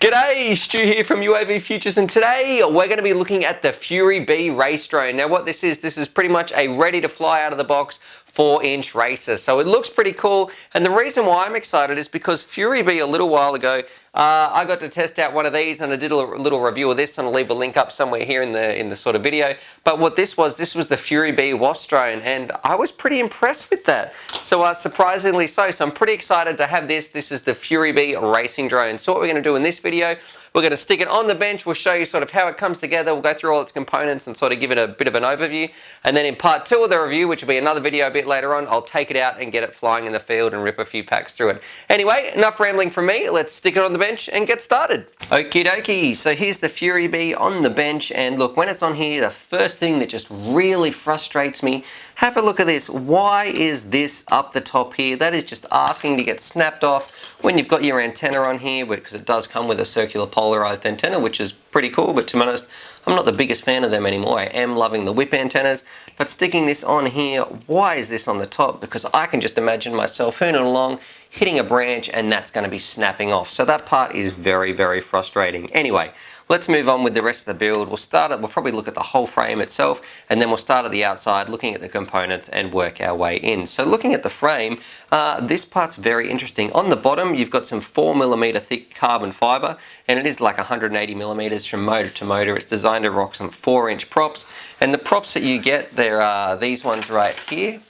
G'day, Stu here from UAVfutures, and today we're going to be looking at the FuriBee Race Drone. Now what this is pretty much a ready to fly out of the box 4-inch racer. So it looks pretty cool, and the reason why I'm excited is because FuriBee a little while ago, I got to test out one of these, and I did a little review of this, and I'll leave a link up somewhere here in the sort of video. But what this was the FuriBee Wasp Drone, and I was pretty impressed with that. So surprisingly so. So I'm pretty excited to have this. This is the FuriBee Racing Drone. So what we're going to do in this video, we're going to stick it on the bench. We'll show you sort of how it comes together. We'll go through all its components and sort of give it a bit of an overview. And then in part 2 of the review, which will be another video a bit later on, I'll take it out and get it flying in the field and rip a few packs through it. Anyway, enough rambling from me. Let's stick it on the bench and get started. Okie dokie. So here's the FuriBee on the bench. And look, when it's on here, the first thing that just really frustrates me, have a look at this. Why is this up the top here? That is just asking to get snapped off when you've got your antenna on here, because it does come with a circular polarized antenna, which is pretty cool, but to be honest, I'm not the biggest fan of them anymore. I am loving the whip antennas, but sticking this on here, why is this on the top? Because I can just imagine myself hooning along, hitting a branch, and that's going to be snapping off. So that part is very, very frustrating. Anyway, let's move on with the rest of the build. We'll probably look at the whole frame itself, and then we'll start at the outside, looking at the components and work our way in. So looking at the frame, this part's very interesting. On the bottom, you've got some 4mm thick carbon fiber, and it is like 180mm from motor to motor. It's designed to rock some 4-inch props, and the props that you get, there are these ones right here.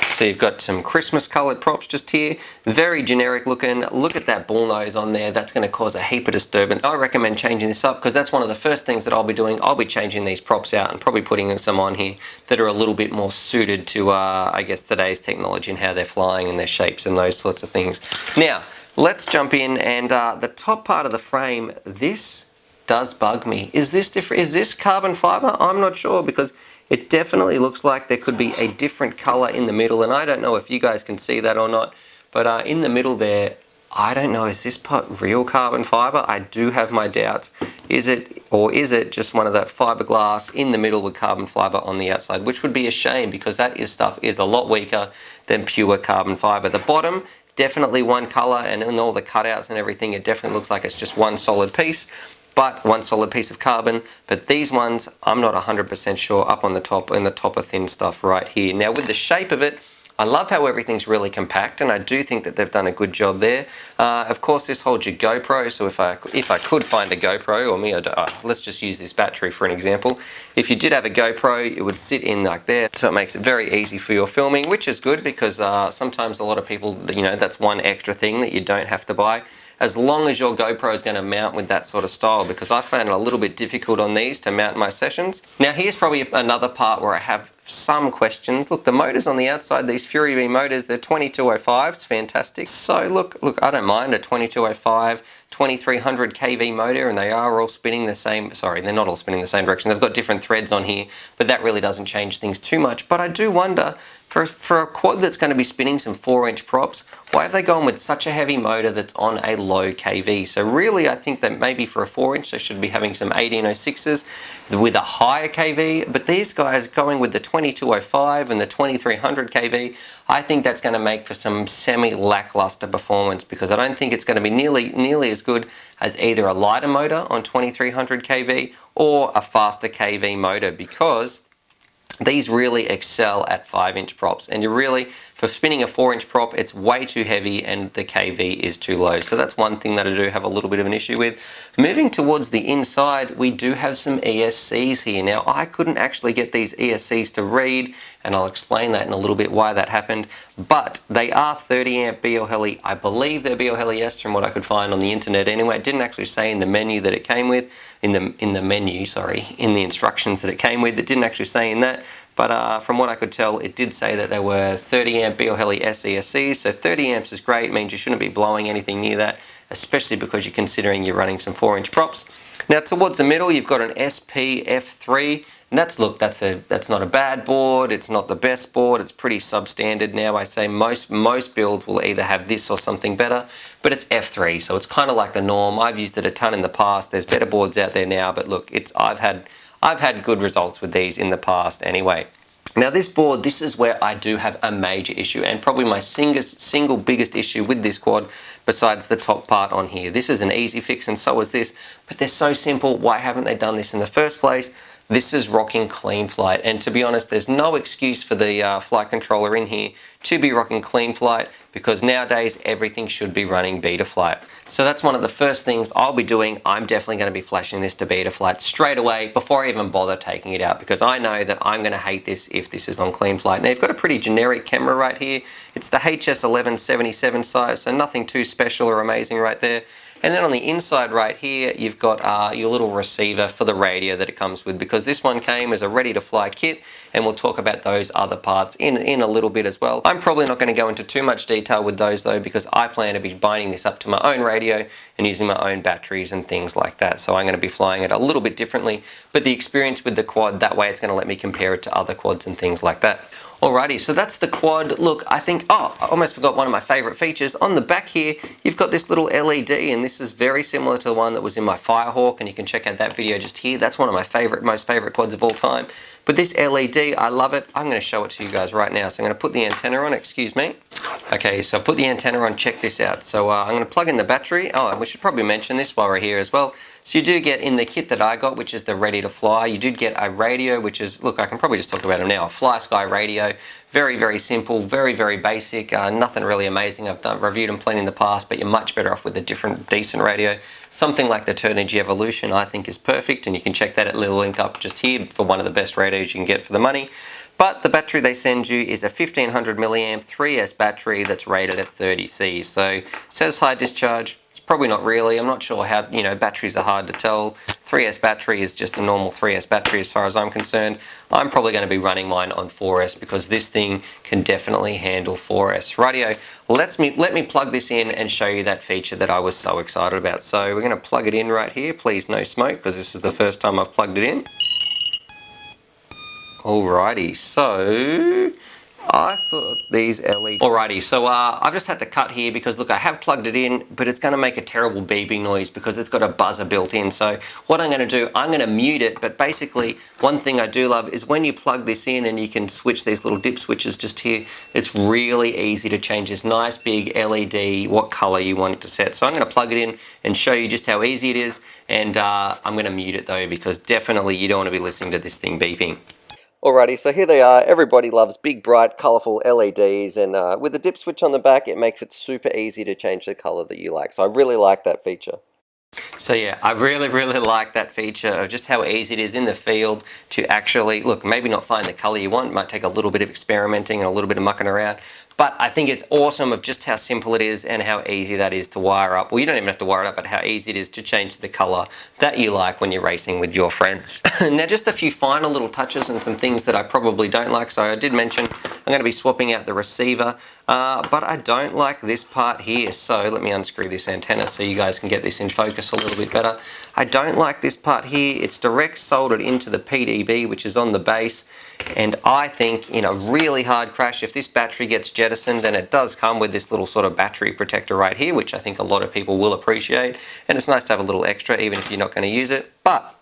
So you've got some Christmas coloured props just here, very generic looking. Look at that bull nose on there, that's going to cause a heap of disturbance. I recommend changing this up because that's one of the first things that I'll be doing. I'll be changing these props out and probably putting some on here that are a little bit more suited to, I guess, today's technology and how they're flying and their shapes and those sorts of things. Now, let's jump in, and the top part of the frame, this does bug me. Is this different? Is this carbon fiber? I'm not sure, because it definitely looks like there could be a different color in the middle, and I don't know if you guys can see that or not, but in the middle there, I don't know, is this part real carbon fiber? I do have my doubts. Is it, or is it just one of that fiberglass in the middle with carbon fiber on the outside, which would be a shame, because that stuff is a lot weaker than pure carbon fiber. The bottom, definitely one color, and in all the cutouts and everything, it definitely looks like it's just one solid piece. But one solid piece of carbon. But these ones, I'm not 100% sure, up on the top, in the top of thin stuff right here. Now with the shape of it, I love how everything's really compact, and I do think that they've done a good job there. Of course, this holds your GoPro, so if I could find a GoPro, or let's just use this battery for an example. If you did have a GoPro, it would sit in like there, so it makes it very easy for your filming, which is good, because sometimes a lot of people, you know, that's one extra thing that you don't have to buy, as long as your GoPro is going to mount with that sort of style, because I found it a little bit difficult on these to mount my sessions. Now here's probably another part where I have some questions. Look, the motors on the outside, these FuriBee motors, they're 2205s, fantastic. So look, I don't mind a 2205, 2300 kV motor, and they are all spinning the same, sorry, they're not all spinning the same direction. They've got different threads on here, but that really doesn't change things too much. But I do wonder, for a quad that's going to be spinning some 4-inch props, why have they gone with such a heavy motor that's on a low kV? So really, I think that maybe for a 4-inch, they should be having some 1806s with a higher kV, but these guys going with the 2205 and the 2300 kV, I think that's going to make for some semi-lackluster performance, because I don't think it's going to be nearly as good as either a lighter motor on 2300 kV or a faster kV motor, because these really excel at 5-inch props, and you really, for spinning a 4-inch prop, it's way too heavy and the kV is too low. So that's one thing that I do have a little bit of an issue with. Moving towards the inside, we do have some ESCs here. Now, I couldn't actually get these ESCs to read, and I'll explain that in a little bit why that happened, but they are 30 amp BLHeli. I believe they're BLHeli-S from what I could find on the internet anyway. It didn't actually say in the menu that it came with, in the instructions that it came with. It didn't actually say in that, but from what I could tell, it did say that there were 30 amp BLHeli-S ESCs, so 30 amps is great, means you shouldn't be blowing anything near that, especially because you're considering you're running some 4-inch props. Now towards the middle, you've got an SP-F3, and that's not a bad board, it's not the best board, it's pretty substandard now. I say most builds will either have this or something better, but it's F3, so it's kind of like the norm. I've used it a ton in the past, there's better boards out there now, but look, I've had good results with these in the past anyway. Now this board, this is where I do have a major issue, and probably my single biggest issue with this quad, besides the top part on here. This is an easy fix and so is this, but they're so simple. Why haven't they done this in the first place? This is rocking clean flight, and to be honest, there's no excuse for the flight controller in here to be rocking clean flight, because nowadays everything should be running Betaflight. So that's one of the first things I'll be doing. I'm definitely going to be flashing this to Betaflight straight away before I even bother taking it out, because I know that I'm going to hate this if this is on clean flight. Now you've got a pretty generic camera right here. It's the HS1177 size, so nothing too special or amazing right there. And then on the inside right here, you've got your little receiver for the radio that it comes with, because this one came as a ready-to-fly kit, and we'll talk about those other parts in a little bit as well. I'm probably not going to go into too much detail with those though, because I plan to be binding this up to my own radio and using my own batteries and things like that. So I'm going to be flying it a little bit differently, but the experience with the quad, that way it's going to let me compare it to other quads and things like that. Alrighty, so that's the quad. Look, I think, oh, I almost forgot one of my favorite features. On the back here, you've got this little LED, and this is very similar to the one that was in my Firehawk, and you can check out that video just here. That's one of my most favorite quads of all time. But this LED, I love it. I'm going to show it to you guys right now. So I'm going to put the antenna on, excuse me. Okay, so I put the antenna on, check this out. So I'm going to plug in the battery. Oh, and we should probably mention this while we're here as well. So you do get in the kit that I got, which is the ready to fly, you did get a radio, which is, look, I can probably just talk about it now, a FlySky radio. Very, very simple, very, very basic, nothing really amazing. I've reviewed them plenty in the past, but you're much better off with a different, decent radio. Something like the Turnigy Evolution I think is perfect, and you can check that at little link up just here for one of the best radios you can get for the money. But the battery they send you is a 1500 milliamp 3S battery that's rated at 30C. So it says high discharge. Probably not really. I'm not sure how, batteries are hard to tell. 3S battery is just a normal 3S battery as far as I'm concerned. I'm probably going to be running mine on 4S, because this thing can definitely handle 4S. Rightio, let me plug this in and show you that feature that I was so excited about. So we're going to plug it in right here. Please no smoke, because this is the first time I've plugged it in. Alrighty, so I thought these LED... Alrighty, so I've just had to cut here because, look, I have plugged it in, but it's going to make a terrible beeping noise because it's got a buzzer built in. So what I'm going to do, I'm going to mute it, but basically one thing I do love is when you plug this in and you can switch these little dip switches just here, it's really easy to change this nice big LED, what color you want it to set. So I'm going to plug it in and show you just how easy it is, and I'm going to mute it though, because definitely you don't want to be listening to this thing beeping. Alrighty, so here they are. Everybody loves big, bright, colourful LEDs, and with the dip switch on the back, it makes it super easy to change the colour that you like. So I really like that feature. So yeah, I really, really like that feature of just how easy it is in the field to actually, look, maybe not find the colour you want. It might take a little bit of experimenting and a little bit of mucking around. But I think it's awesome of just how simple it is and how easy that is to wire up. Well, you don't even have to wire it up, but how easy it is to change the color that you like when you're racing with your friends. Now, just a few final little touches and some things that I probably don't like. So I did mention I'm going to be swapping out the receiver, but I don't like this part here. So let me unscrew this antenna so you guys can get this in focus a little bit better. I don't like this part here. It's direct soldered into the PDB, which is on the base. And I think in a really hard crash, if this battery gets jettisoned, and it does come with this little sort of battery protector right here, which I think a lot of people will appreciate, and it's nice to have a little extra even if you're not going to use it. But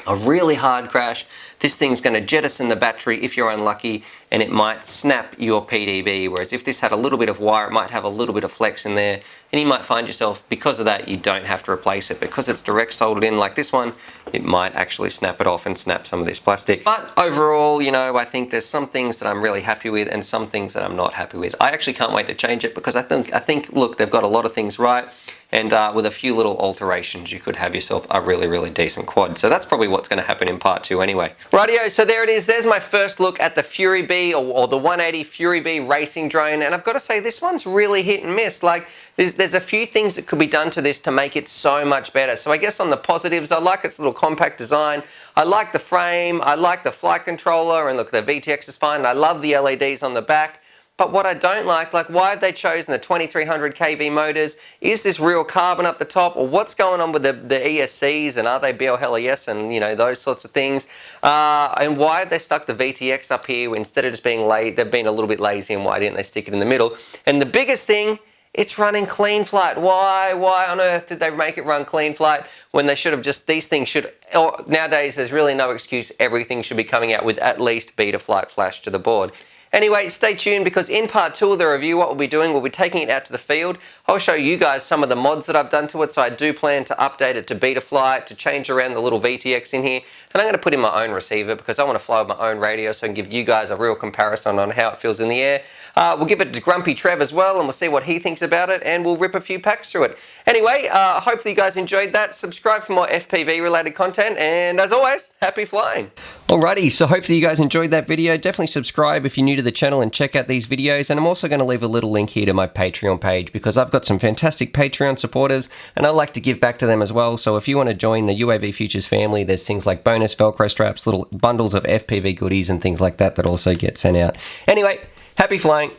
a really hard crash, this thing's going to jettison the battery if you're unlucky, and it might snap your PDB, whereas if this had a little bit of wire, it might have a little bit of flex in there, and you might find yourself, because of that, you don't have to replace it. Because it's direct soldered in like this one, it might actually snap it off and snap some of this plastic. But overall, I think there's some things that I'm really happy with and some things that I'm not happy with. I actually can't wait to change it, because I think look, they've got a lot of things right, and with a few little alterations, you could have yourself a really, really decent quad. So that's probably what's going to happen in part 2 anyway. Rightio, so there it is. There's my first look at the FuriBee or the 180 FuriBee Racing Drone, and I've got to say this one's really hit and miss. Like there's a few things that could be done to this to make it so much better. So I guess on the positives, I like its little compact design. I like the frame. I like the flight controller, and look, the VTX is fine. I love the LEDs on the back. But what I don't like why have they chosen the 2300 kV motors? Is this real carbon up the top, or what's going on with the ESCs, and are they BLHES and those sorts of things? And why have they stuck the VTX up here instead of just being they've been a little bit lazy, and why didn't they stick it in the middle? And the biggest thing It's running clean flight. Why on earth did they make it run clean flight when they should have just, these things should, or nowadays there's really no excuse, everything should be coming out with at least beta flight flash to the board. Anyway, stay tuned because in part 2 of the review, what we'll be doing, we'll be taking it out to the field. I'll show you guys some of the mods that I've done to it, so I do plan to update it to beta flight, to change around the little VTX in here, and I'm going to put in my own receiver because I want to fly with my own radio so I can give you guys a real comparison on how it feels in the air. We'll give it to Grumpy Trev as well, and we'll see what he thinks about it, and we'll rip a few packs through it. Anyway, hopefully you guys enjoyed that. Subscribe for more FPV related content, and as always, happy flying. Alrighty, so hopefully you guys enjoyed that video. Definitely subscribe if you're new to the channel and check out these videos. And I'm also going to leave a little link here to my Patreon page because I've got some fantastic Patreon supporters and I like to give back to them as well. So if you want to join the UAVfutures family, there's things like bonus Velcro straps, little bundles of FPV goodies and things like that that also get sent out. Anyway, happy flying.